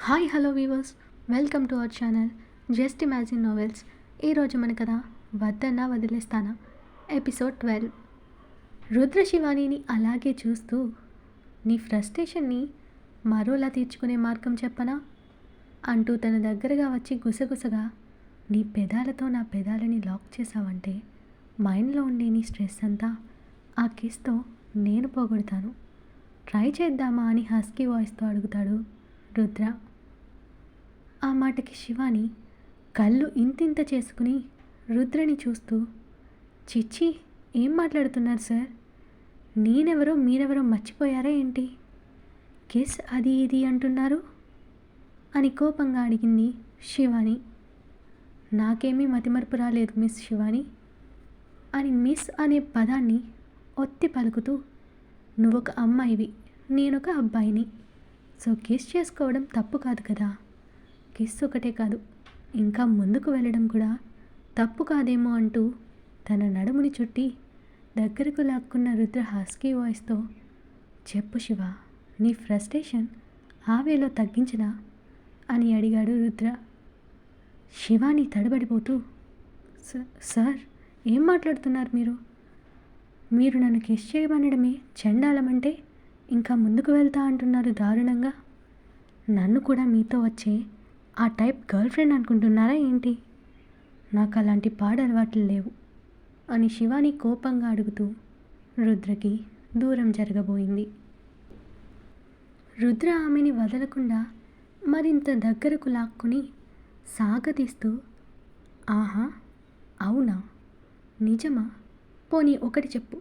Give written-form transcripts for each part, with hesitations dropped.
Hi hello weavers, welcome to our channel just imagine novels. ఈరోజు మన కథ వద్దన్నా వదిలేస్తానా ఎపిసోడ్ 12. రుద్ర శివానీని అలాగే చూస్తూ, నీ ఫ్రస్ట్రేషన్ని మరోలా తీర్చుకునే మార్గం చెప్పనా అంటూ తన దగ్గరగా వచ్చి గుసగుసగా, నీ పెదాలతో నా పెదాలని లాక్ చేసావంటే మైండ్లో ఉండే నీ స్ట్రెస్ అంతా ఆ కిస్తో నేను పోగొడతాను. ట్రై చేద్దామా అని హస్కీ వాయిస్తో అడుగుతాడు రుద్ర. ఆ మాటకి శివాని కళ్ళు ఇంతింత చేసుకుని రుద్రని చూస్తూ, చిచ్చి, ఏం మాట్లాడుతున్నారు సార్? నేనెవరో మీరెవరో మర్చిపోయారా ఏంటి? కిస్ అది ఇది అంటున్నారు అని కోపంగా అడిగింది శివాని. నాకేమీ మతిమరుపు రాలేదు మిస్ శివాని అని మిస్ అనే పదాన్ని ఒత్తి పలుకుతూ, నువ్వొక అమ్మాయివి, నేనొక అబ్బాయిని, సో కిస్ చేసుకోవడం తప్పు కాదు కదా. కిస్ ఒకటే కాదు, ఇంకా ముందుకు వెళ్ళడం కూడా తప్పు కాదేమో అంటూ తన నడుముని చుట్టి దగ్గరకు లాక్కున్న రుద్ర హస్కీ వాయిస్తో, చెప్పు శివ, నీ ఫ్రస్ట్రేషన్ ఆవేలో తగ్గించనా అని అడిగాడు రుద్ర. శివాని తడబడిపోతూ, సార్, ఏం మాట్లాడుతున్నారు మీరు? మీరు నన్ను కిస్ చేయమనడమే చెండాలమంటే ఇంకా ముందుకు వెళ్తా అంటున్నారు దారుణంగా. నన్ను కూడా మీతో వచ్చే ఆ టైప్ గర్ల్ ఫ్రెండ్ అనుకుంటున్నారా ఏంటి? నాకు అలాంటి పాడలవాట్లు లేవు అని శివాని కోపంగా అడుగుతూ రుద్రకి దూరం జరగబోయింది. రుద్ర ఆమెని వదలకుండా మరింత దగ్గరకు లాక్కుని సాగతీస్తూ, ఆహా, అవునా, నిజమా? పోనీ ఒకటి చెప్పు,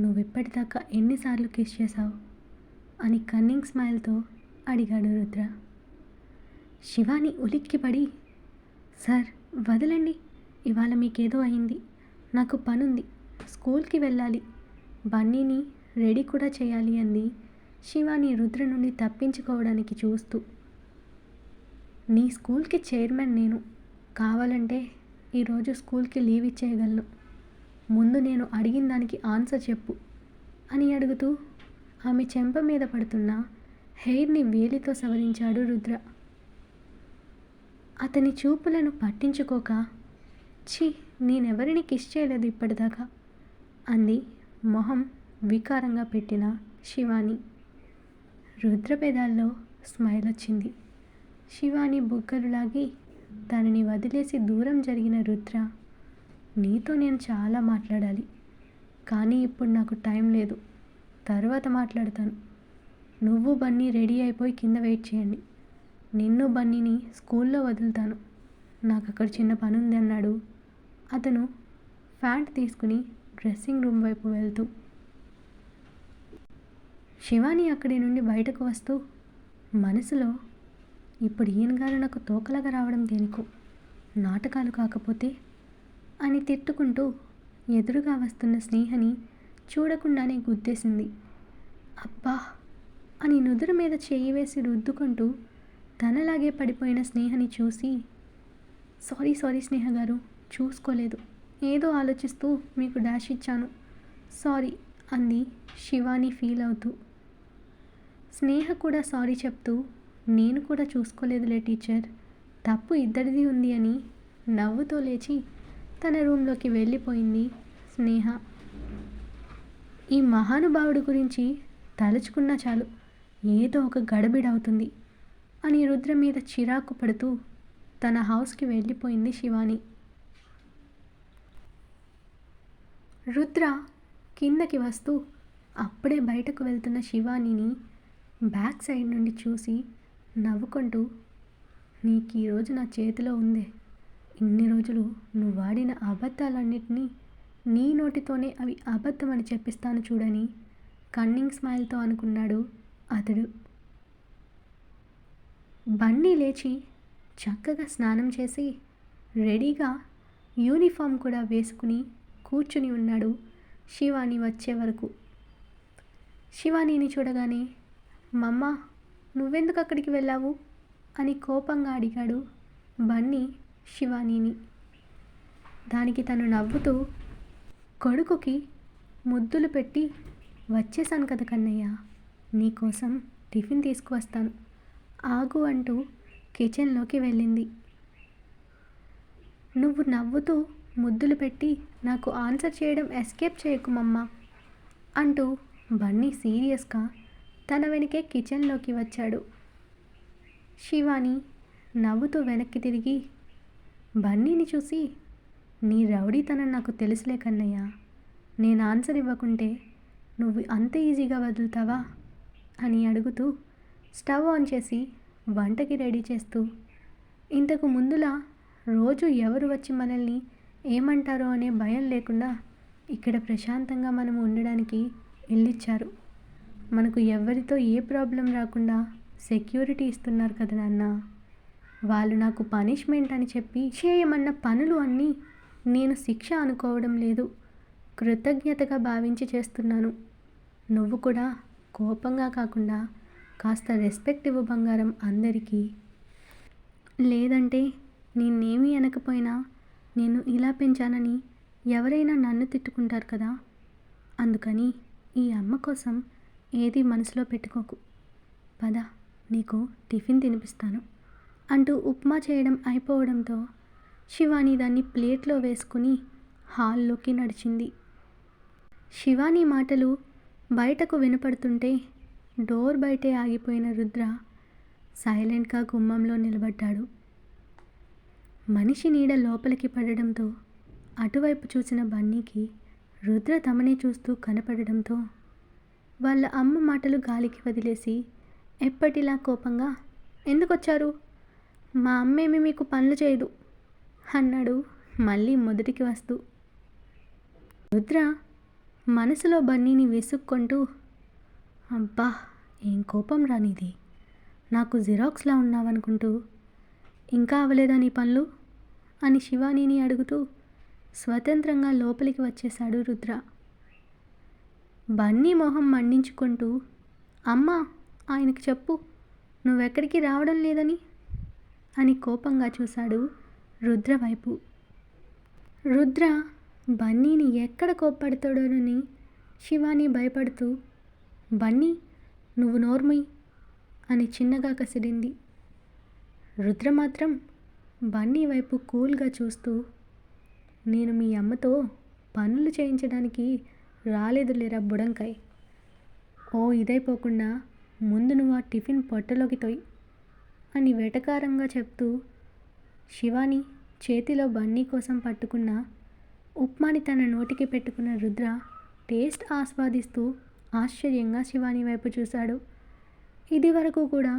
నువ్విప్పటిదాకా ఎన్నిసార్లు కిస్ చేశావు అని కన్నింగ్ స్మైల్తో అడిగాడు రుద్ర. శివాని ఉలిక్కిపడి, సార్ వదలండి, ఇవాళ మీకేదో అయింది, నాకు పనుంది, స్కూల్కి వెళ్ళాలి, బన్నీని రెడీ కూడా చేయాలి అంది శివాని రుద్ర నుండి తప్పించుకోవడానికి చూస్తూ. నీ స్కూల్కి చైర్మన్ నేను, కావాలంటే ఈరోజు స్కూల్కి లీవ్ ఇచ్చేయగలను, ముందు నేను అడిగిన దానికి ఆన్సర్ చెప్పు అని అడుగుతూ ఆమె చెంప మీద పడుతున్న హెయిర్ని వేలితో సవరించాడు రుద్ర. అతని చూపులను పట్టించుకోక, ఛీ, నేనెవరిని కిస్ చేయలేదు ఇప్పటిదాకా అంది మొహం వికారంగా పెట్టిన శివాని. రుద్ర పెదాల్లో స్మైల్ వచ్చింది. శివాని బుగ్గలు లాగి తనని వదిలేసి దూరం జరిగిన రుద్ర, నీతో నేను చాలా మాట్లాడాలి, కానీ ఇప్పుడు నాకు టైం లేదు, తర్వాత మాట్లాడతాను. నువ్వు బన్నీ రెడీ అయిపోయి కింద వెయిట్ చేయండి, నిన్ను బన్నీని స్కూల్లో వదులుతాను, నాకు అక్కడ చిన్న పని ఉంది అన్నాడు అతను ప్యాంట్ తీసుకుని డ్రెస్సింగ్ రూమ్ వైపు వెళ్తూ. శివాని అక్కడి నుండి బయటకు వస్తూ మనసులో, ఇప్పుడు ఈయన గారు నాకు తోకలాగా రావడం దేనికో, నాటకాలు కాకపోతే అని తిట్టుకుంటూ ఎదురుగా వస్తున్న స్నేహని చూడకుండానే గుద్దేసింది. అబ్బా అని నుదురు మీద చేయి వేసి రుద్దుకుంటూ తనలాగే పడిపోయిన స్నేహని చూసి, సారీ స్నేహ గారు, చూసుకోలేదు, ఏదో ఆలోచిస్తూ మీకు డాష్ ఇచ్చాను, సారీ అంది శివాని ఫీల్ అవుతూ. స్నేహ కూడా సారీ చెప్తూ, నేను కూడా చూసుకోలేదులే టీచర్, తప్పు ఇద్దరిది ఉంది అని నవ్వుతో లేచి తన రూమ్లోకి వెళ్ళిపోయింది స్నేహ. ఈ మహానుభావుడి గురించి తలుచుకున్నా చాలు ఏదో ఒక గడబిడవుతుంది అని రుద్ర మీద చిరాకు పడుతూ తన హౌస్కి వెళ్ళిపోయింది శివాని. రుద్ర కిందకి వస్తూ అప్పుడే బయటకు వెళ్తున్న శివానిని బ్యాక్ సైడ్ నుండి చూసి నవ్వుకుంటూ, నీకు ఈరోజు నా చేతిలో ఉందే, ఇన్ని రోజులు నువ్వు వాడిన అబద్ధాలన్నిటినీ నీ నోటితోనే అవి అబద్ధమని చెప్పిస్తాను చూడని కన్నింగ్ స్మైల్తో అనుకున్నాడు అతడు. బన్నీ లేచి చక్కగా స్నానం చేసి రెడీగా యూనిఫామ్ కూడా వేసుకుని కూర్చుని ఉన్నాడు శివాని వచ్చే వరకు. శివానీని చూడగానే, మమ్మ, నువ్వెందుకు అక్కడికి వెళ్ళావు అని కోపంగా అడిగాడు బన్నీ శివానీని. దానికి తను నవ్వుతూ, కొడుకుకి ముద్దులు పెట్టి వచ్చేసాను కదా కన్నయ్య, నీకోసం టిఫిన్ తీసుకువస్తాను ఆగు అంటూ కిచెన్లోకి వెళ్ళింది. నువ్వు నవ్వుతూ ముద్దులు పెట్టి నాకు ఆన్సర్ చేయడం ఎస్కేప్ చేయకు మమ్మా అంటూ బన్నీ సీరియస్గా తన వెనకే కిచెన్లోకి వచ్చాడు. శివాని నవ్వుతూ వెనక్కి తిరిగి బన్నీని చూసి, నీ రౌడీతనం నాకు తెలుసులే కన్నయ్య, నేను ఆన్సర్ ఇవ్వకుంటే నువ్వు అంత ఈజీగా వదులుతావా అని అడుగుతూ స్టవ్ ఆన్ చేసి వంటకి రెడీ చేస్తూ, ఇంతకు ముందులా రోజు ఎవరు వచ్చి మనల్ని ఏమంటారో అనే భయం లేకుండా ఇక్కడ ప్రశాంతంగా మనం ఉండడానికి ఇల్లిచ్చారు. మనకు ఎవరితో ఏ ప్రాబ్లం రాకుండా సెక్యూరిటీ ఇస్తున్నారు కదా నాన్న. వాళ్ళు నాకు పనిష్మెంట్ అని చెప్పి చేయమన్న పనులు అన్నీ నేను శిక్ష అనుకోవడం లేదు, కృతజ్ఞతగా భావించి చేస్తున్నాను. నువ్వు కూడా కోపంగా కాకుండా కాస్త రెస్పెక్ట్ ఇవ్వు బంగారం అందరికీ. లేదంటే నిన్నేమీ అనకపోయినా నేను ఇలా పెంచానని ఎవరైనా నన్ను తిట్టుకుంటారు కదా. అందుకని ఈ అమ్మ కోసం ఏది మనసులో పెట్టుకోకు. పద, నీకు టిఫిన్ తినిపిస్తాను అంటూ ఉప్మా చేయడం అయిపోవడంతో శివాని దాన్ని ప్లేట్లో వేసుకుని హాల్లోకి నడిచింది. శివాని మాటలు బయటకు వినపడుతుంటే డోర్ బయటే ఆగిపోయిన రుద్ర సైలెంట్గా గుమ్మంలో నిలబడ్డాడు. మనిషి నీడ లోపలికి పడడంతో అటువైపు చూసిన బన్నీకి రుద్ర తమనే చూస్తూ కనపడడంతో వాళ్ళ అమ్మ మాటలు గాలికి వదిలేసి ఎప్పటిలా కోపంగా, ఎందుకొచ్చారు? మా అమ్మేమి మీకు పనులు చేయదు అన్నాడు మళ్ళీ మొదటికి వస్తూ. రుద్ర మనసులో బన్నీని విసుక్కుంటూ, అబ్బా ఏం కోపం రానిది, నాకు జిరాక్స్లా ఉన్నావనుకుంటూ ఇంకా అవ్వలేదా నీ పనులు అని శివానీని అడుగుతూ స్వతంత్రంగా లోపలికి వచ్చేశాడు రుద్ర. బన్నీ మొహం మండించుకుంటూ, అమ్మా ఆయనకి చెప్పు నువ్వెక్కడికి రావడం లేదని అని కోపంగా చూశాడు రుద్ర వైపు. రుద్ర బన్నీని ఎక్కడ కోప్పడతాడోనని శివాని భయపడుతూ, బన్నీ నువ్వు నోర్మై అని చిన్నగా కసిరింది. రుద్ర మాత్రం బన్నీ వైపు కూల్గా చూస్తూ, నేను మీ అమ్మతో పనులు చేయించడానికి రాలేదులేరా బుడంకాయ్. ఓ ఇదైపోకుండా ముందు నువ్వు ఆ టిఫిన్ పొట్టలోకి తోయ్ అని వెటకారంగా చెప్తూ శివాని చేతిలో బన్నీ కోసం పట్టుకున్న ఉప్మాని తన నోటికి పెట్టుకున్న రుద్ర టేస్ట్ ఆస్వాదిస్తూ ఆశ్చర్యంగా శివాని వైపు చూశాడు. ఇది వరకు కూడా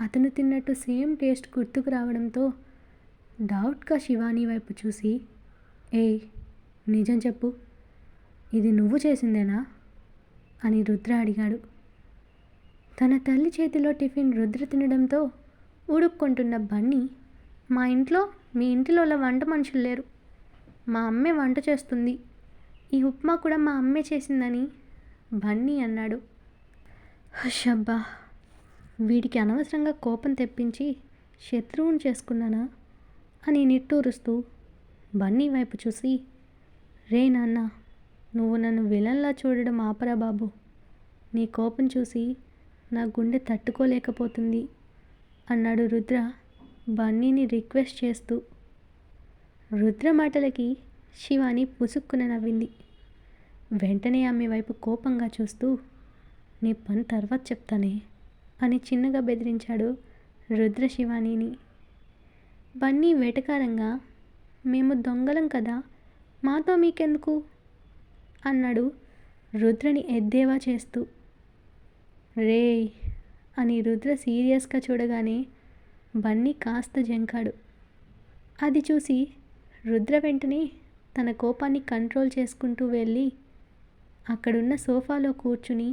అతను తిన్నట్టు సేమ్ టేస్ట్ గుర్తుకు రావడంతో డౌట్గా శివాని వైపు చూసి, ఏయ్ నిజం చెప్పు, ఇది నువ్వు చేసిందేనా అని రుద్ర అడిగాడు. తన తల్లి చేతిలో టిఫిన్ రుద్ర తినడంతో ఉడుక్కుంటున్న బన్నీ, మా ఇంట్లో మీ ఇంటిలో వంట మనుషులు లేరు, మా అమ్మే వంట చేస్తుంది, ఈ ఉప్మా కూడా మా అమ్మే చేసిందని బన్నీ అన్నాడు. హషబ్బా, వీడికి అనవసరంగా కోపం తెప్పించి శత్రువుని చేసుకున్నానా అని నిట్టూరుస్తూ బన్నీ వైపు చూసి, రే నాన్న, నువ్వు నన్ను విలన్లా చూడడం ఆపరా బాబు, నీ కోపం చూసి నా గుండె తట్టుకోలేకపోతుంది అన్నాడు రుద్ర బన్నీని రిక్వెస్ట్ చేస్తూ. రుద్ర మాటలకి శివాని పుసుక్కున నవ్వింది. వెంటనే ఆమె వైపు కోపంగా చూస్తూ, నీ పని తర్వాత చెప్తానే అని చిన్నగా బెదిరించాడు రుద్ర శివానీని. బన్నీ వెటకారంగా, మేము దొంగలం కదా, మాతో మీకెందుకు అన్నాడు రుద్రని ఎద్దేవా చేస్తూ. రేయ్ అని రుద్ర సీరియస్గా చూడగానే బన్నీ కాస్త జంకాడు. అది చూసి రుద్ర వెంటనే తన కోపాన్ని కంట్రోల్ చేసుకుంటూ వెళ్ళి అక్కడున్న సోఫాలో కూర్చుని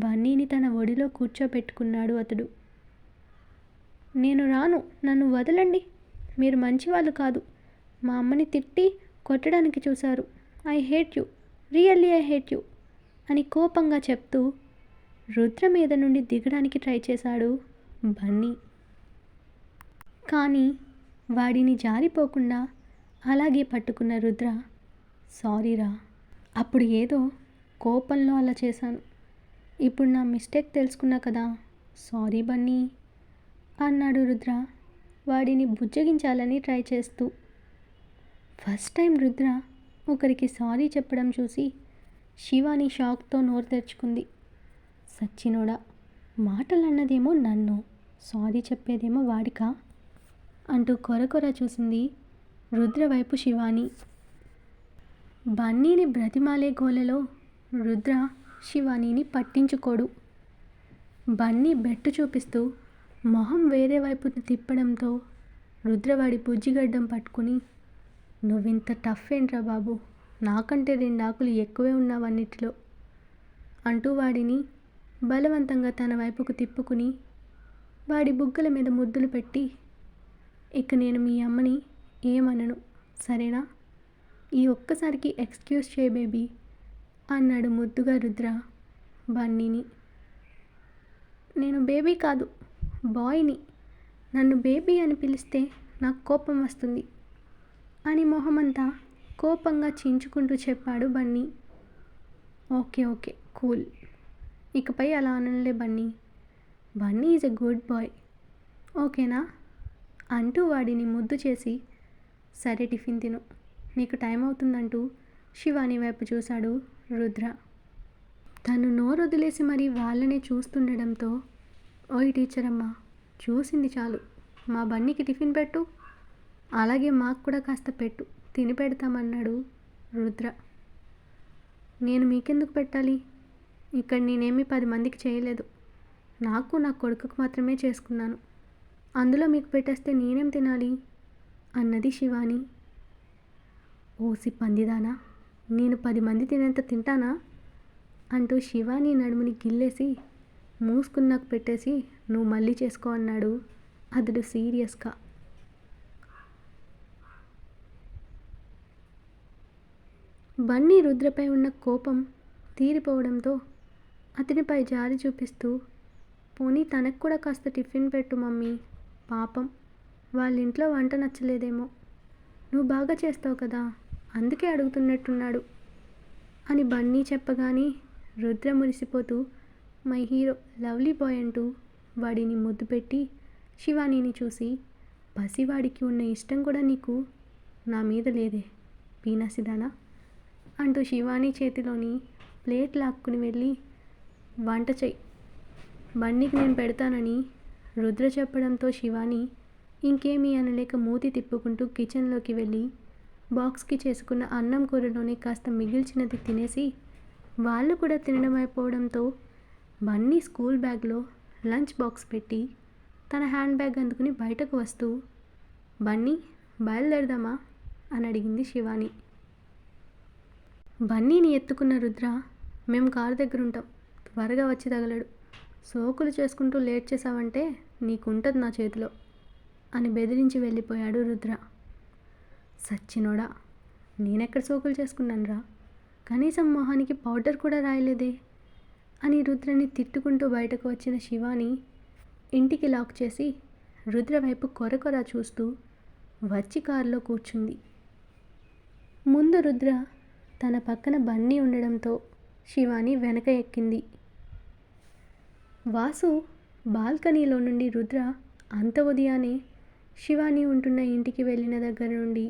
బన్నీని తన ఒడిలో కూర్చోపెట్టుకున్నాడు అతడు. నేను రాను, నన్ను వదలండి, మీరు మంచివాళ్ళు కాదు, మా అమ్మని తిట్టి కొట్టడానికి చూశారు, I hate you, really I hate you అని కోపంగా చెప్తూ రుద్ర మీద నుండి దిగడానికి ట్రై చేశాడు బన్నీ. కానీ వాడిని జారిపోకుండా అలాగే పట్టుకున్న రుద్ర, సారీరా, అప్పుడు ఏదో కోపంలో అలా చేశాను, ఇప్పుడు నా మిస్టేక్ తెలుసుకున్నా కదా, సారీ బన్నీ అన్నాడు రుద్ర వాడిని బుజ్జగించాలని ట్రై చేస్తూ. ఫస్ట్ టైం రుద్ర ఒకరికి సారీ చెప్పడం చూసి శివాని షాక్తో నోరు తెరుచుకుంది. సచ్చినోడా, మాటలన్నదేమో నన్ను, సారీ చెప్పేదేమో వాడికా అంటూ కొరకొర చూసింది రుద్ర వైపు శివాని. బన్నీని బ్రతిమాలే గోలలో రుద్ర శివానీని పట్టించుకోడు. బన్నీ బెట్టు చూపిస్తూ మొహం వేరే వైపు తిప్పడంతో రుద్రవాడి బుజ్జిగడ్డం పట్టుకుని, నువ్వింత టఫ్ ఏంట్రా బాబు, నాకంటే 2 ఆకులు ఎక్కువే ఉన్నావన్నిటిలో అంటూ వాడిని బలవంతంగా తన వైపుకు తిప్పుకుని వాడి బుగ్గల మీద ముద్దులు పెట్టి, ఇక నేను మీ అమ్మని ఏమనను సరేనా, ఈ ఒక్కసారికి ఎక్స్క్యూజ్ చేయి బేబీ అన్నాడు ముద్దుగా రుద్ర బన్నీని. నేను బేబీ కాదు, బాయ్ని, నన్ను బేబీ అని పిలిస్తే నాకు కోపం వస్తుంది అని మొహమంతా కోపంగా చించుకుంటూ చెప్పాడు బన్నీ. ఓకే ఓకే కూల్, ఇకపై అలా అనలే Bunny, Bunny is a good boy ఓకేనా అంటూ వాడిని ముద్దు చేసి, సరే టిఫిన్ తిను, నీకు టైం అవుతుందంటూ శివాని వైపు చూశాడు రుద్ర. తను నోరొదిలేసి మరీ వాళ్ళనే చూస్తుండడంతో, ఓయ్ టీచర్ అమ్మ, చూసింది చాలు, మా బన్నీకి టిఫిన్ పెట్టు, అలాగే మాకు కూడా కాస్త పెట్టు, తిని పెడతామన్నాడు రుద్ర. నేను మీకెందుకు పెట్టాలి, ఇక్కడ నేనేమి 10 మందికి చేయలేదు, నాకు నా కొడుకుకు మాత్రమే చేసుకున్నాను, అందులో మీకు పెట్టేస్తే నేనేం తినాలి అన్నది శివాని. ఓసి పందిదానా, నేను 10 మంది తినేంత తింటానా అంటూ శివాని నడుముని గిల్లేసి, మూసుకున్నాక పెట్టేసి నువ్వు మళ్ళీ చేసుకో అన్నాడు అతడు సీరియస్గా. బన్నీ రుద్రపై ఉన్న కోపం తీరిపోవడంతో అతనిపై జాలి చూపిస్తూ, పోనీ తనకు కూడా కాస్త టిఫిన్ పెట్టు మమ్మీ, పాపం వాళ్ళ ఇంట్లో వంట నచ్చలేదేమో, నువ్వు బాగా చేస్తావు కదా అందుకే అడుగుతున్నట్టున్నాడు అని బన్నీ చెప్పగానే రుద్ర మురిసిపోతూ, మై హీరో లవ్లీ బాయ్ అంటూ వాడిని ముద్దు పెట్టి శివానీని చూసి, పసివాడికి ఉన్న ఇష్టం కూడా నీకు నా మీద లేదే పీనాసిదానా అంటూ శివాని చేతిలోని ప్లేట్ లాక్కుని వెళ్ళి, వంట చెయ్యి, బన్నీకి నేను పెడతానని రుద్ర చెప్పడంతో శివాని ఇంకేమీ అనలేక మూతి తిప్పుకుంటూ కిచెన్లోకి వెళ్ళి బాక్స్కి చేసుకున్న అన్నం కూరలోనే కాస్త మిగిల్చినది తినేసి వాళ్ళు కూడా తినడం అయిపోవడంతో బన్నీ స్కూల్ బ్యాగ్లో లంచ్ బాక్స్ పెట్టి తన హ్యాండ్ బ్యాగ్ అందుకుని బయటకు వస్తూ, బన్నీ బయలుదేరదామా అని అడిగింది శివాని. బన్నీని ఎత్తుకున్న రుద్ర, మేము కారు దగ్గర ఉంటాం, త్వరగా వచ్చి తగలడు, సోకులు చేసుకుంటూ లేట్ చేసావంటే నీకుంటుంది నా చేతిలో అని బెదిరించి వెళ్ళిపోయాడు రుద్ర. సచ్చినోడా, నేనెక్కడ సోకులు చేసుకున్నానురా, కనీసం మొహానికి పౌడర్ కూడా రాయలేదే అని రుద్రని తిట్టుకుంటూ బయటకు వచ్చిన శివాని ఇంటికి లాక్ చేసి రుద్ర వైపు కొరకొర చూస్తూ వచ్చి కారులో కూర్చుంది. ముందు రుద్ర తన పక్కన బన్నీ ఉండడంతో శివాని వెనక ఎక్కింది. వాసు బాల్కనీలో నుండి రుద్ర అంత ఉదయాన్నే శివాని ఉంటున్న ఇంటికి వెళ్ళిన దగ్గర నుండి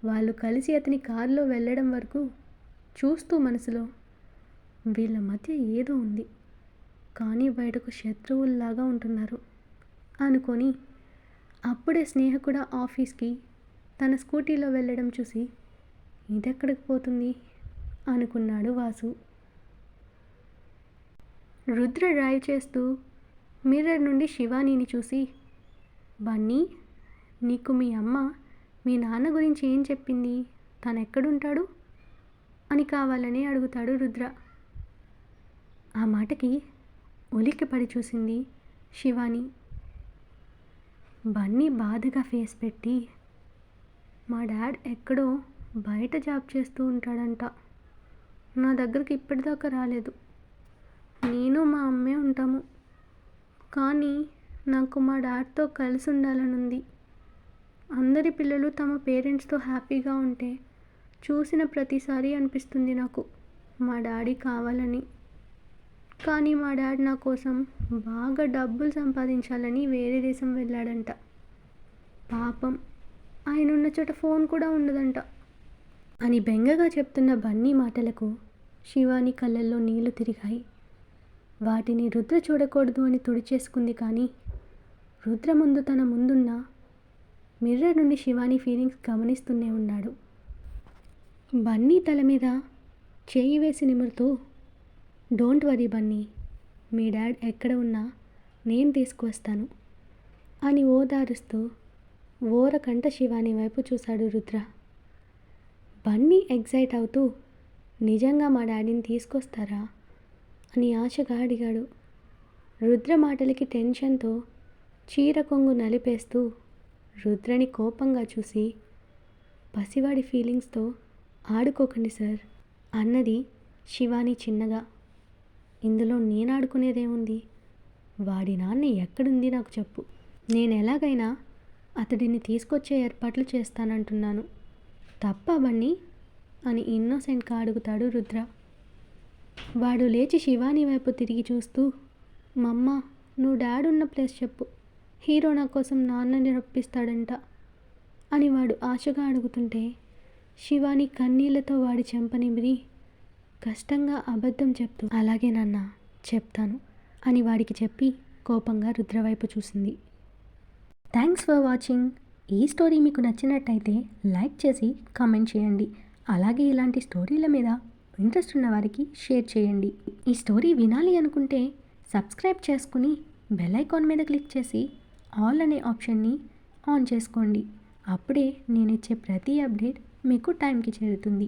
వాళ్ళు కలిసి అతని కారులో వెళ్ళడం వరకు చూస్తూ మనసులో, వీళ్ళ మధ్య ఏదో ఉంది కానీ బయటకు శత్రువుల్లాగా ఉంటున్నారు అనుకొని, అప్పుడే స్నేహ కూడా ఆఫీస్కి తన స్కూటీలో వెళ్ళడం చూసి ఇదెక్కడికి పోతుంది అనుకున్నాడు వాసు. రుద్ర డ్రైవ్ చేస్తూ మిర్రర్ నుండి శివానీని చూసి, బన్నీ, నీకు మీ అమ్మ మీ నాన్న గురించి ఏం చెప్పింది, తను ఎక్కడుంటాడు అని కావాలని అడుగుతాడు రుద్ర. ఆ మాటకి ఉలిక్కిపడి చూసింది శివాని. బన్నీ బాధగా ఫేస్ పెట్టి, మా డాడ్ ఎక్కడో బయట జాబ్ చేస్తూ ఉంటాడంట, నా దగ్గరికి ఇప్పటిదాకా రాలేదు, నేను మా అమ్మే ఉంటాము, కానీ నాకు మా డాడ్తో కలిసి ఉండాలని ఉంది, అందరి పిల్లలు తమ పేరెంట్స్తో హ్యాపీగా ఉంటే చూసిన ప్రతిసారి అనిపిస్తుంది నాకు మా డాడీ కావాలని, కానీ మా డాడ్ నా కోసం బాగా డబ్బులు సంపాదించాలని వేరే దేశం వెళ్ళాడంట. పాపం ఆయన ఉన్న చోట ఫోన్ కూడా ఉండదంట అని బెంగగా చెప్తున్న బన్నీ మాటలకు శివాని కళ్ళల్లో నీళ్లు తిరిగాయి. వాటిని రుద్ర చూడకూడదు అని తుడిచేసుకుంది. కానీ రుద్ర ముందు తన ముందున్న మిర్రర్ నుండి శివాని ఫీలింగ్స్ గమనిస్తూనే ఉన్నాడు. బన్నీ తల మీద చేయి వేసి నిమురుతూ, డోంట్ వరీ బన్నీ, మీ డాడ్ ఎక్కడ ఉన్నా నేను తీసుకువస్తాను అని ఓదారుస్తూ ఓరకంట శివాని వైపు చూశాడు రుద్ర. బన్నీ ఎగ్జైట్ అవుతూ, నిజంగా మా డాడీని తీసుకొస్తారా అని ఆశగా అడిగాడు. రుద్ర మాటలకి టెన్షన్తో చీర కొంగు నలిపేస్తూ రుద్రని కోపంగా చూసి, పసివాడి ఫీలింగ్స్తో ఆడుకోకండి సార్ అన్నది శివాని చిన్నగా. ఇందులో నేను ఆడుకునేదేముంది? వాడి నాన్న ఎక్కడుంది నాకు చెప్పు, నేను ఎలాగైనా అతడిని తీసుకొచ్చే ఏర్పాట్లు చేస్తానంటున్నాను. తప్ప బన్నీ అని ఇన్నోసెంట్గా అడుగుతాడు రుద్ర. వాడు లేచి శివాని వైపు తిరిగి చూస్తూ, మమ్మ నువ్వు డాడ్ ఉన్న ప్లేస్ చెప్పు, హీరో నా కోసం నాన్నని రప్పిస్తాడంట అని వాడు ఆశగా అడుగుతుంటే శివాని కన్నీళ్లతో వాడి చెంపనిమిరి కష్టంగా అబద్ధం చెప్తూ, అలాగే నాన్న చెప్తాను అని వాడికి చెప్పి కోపంగా రుద్ర వైపు చూసింది. Thanks for watching. ఈ స్టోరీ మీకు నచ్చినట్టయితే లైక్ చేసి కామెంట్ చేయండి. అలాగే ఇలాంటి స్టోరీల మీద ఇంట్రెస్ట్ ఉన్న వారికి షేర్ చేయండి. ఈ స్టోరీ వినాలి అనుకుంటే సబ్స్క్రైబ్ చేసుకుని బెల్ ఐకాన్ మీద క్లిక్ చేసి ఆల్ అనే ఆప్షన్ని ఆన్ చేసుకోండి. అప్పుడే నేను ఇచ్చే ప్రతి అప్డేట్ మీకు టైంకి చేరుతుంది.